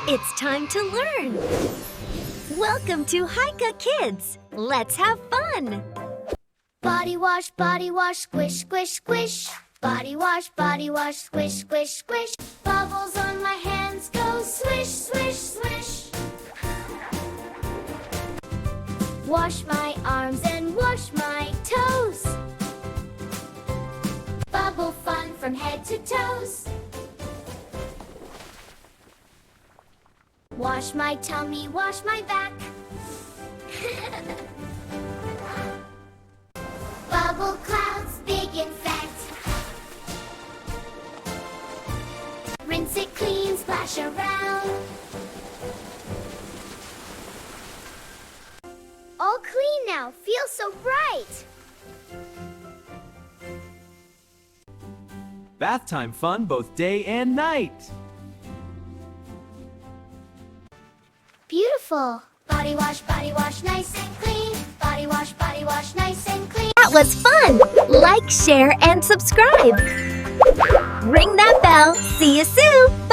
It's time to learn! Welcome to Haika Kids! Let's have fun! Body wash, squish, squish, squish. Body wash, squish, squish, squish. Bubbles on my hands go swish, swish, swish. Wash my arms and wash my toes. Bubble fun from head to toes. Wash my tummy, wash my back. Bubble clouds, big and fat. Rinse it clean, splash around. All clean now, feels so bright. Bath time fun both day and night. Beautiful. Body wash, nice and clean. Body wash, nice and clean. That was fun! Like, share, and subscribe! Ring that bell! See you soon!